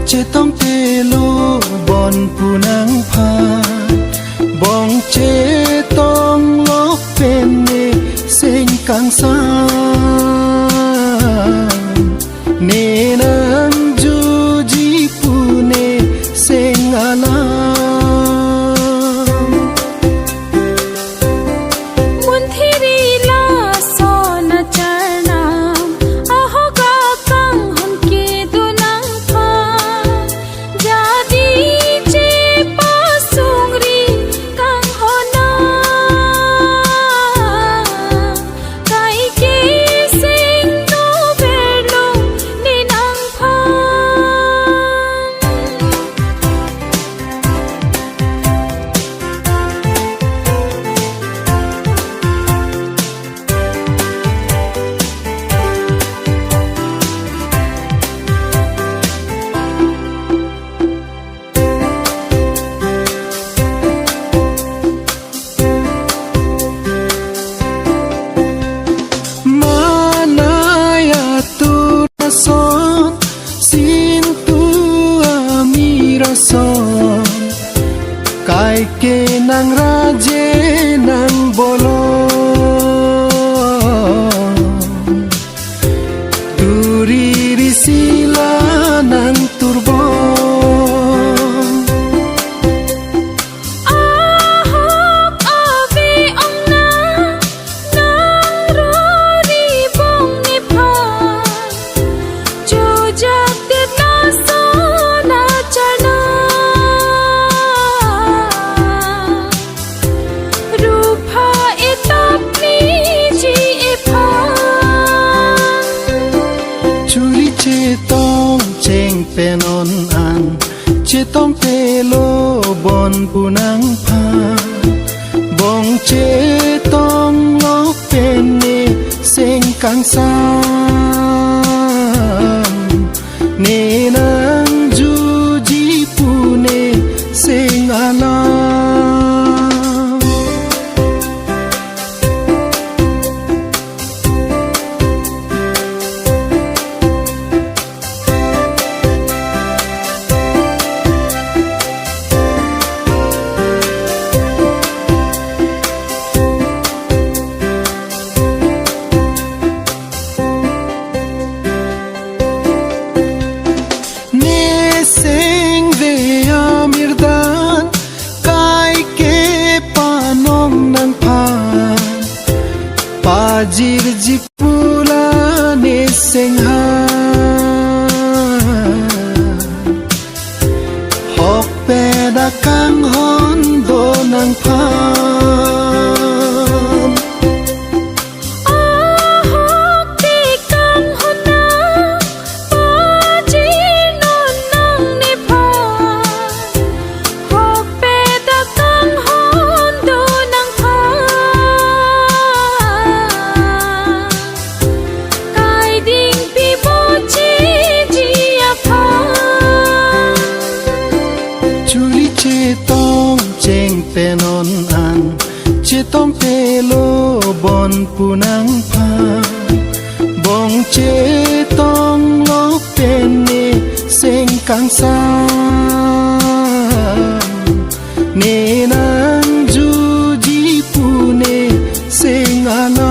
cetong telo bon punang pha bong cetong lok penne sing kang sang nenang juji pune sing alam kai ke nang raje nang bolo duri risila nang turbo cetong cheng penon an cetong telo bon punang pha bong cetong lok penne sing kang sang nenang juji pune sing alam sing ve amirdan kai ke panong nang phan pajir jipula ne sing ha hok peda kang hon do nang phan cetong cheng penon an cetong telo bon punang pha bong cetong lok penne sing kang sang nenang juji pune sing alam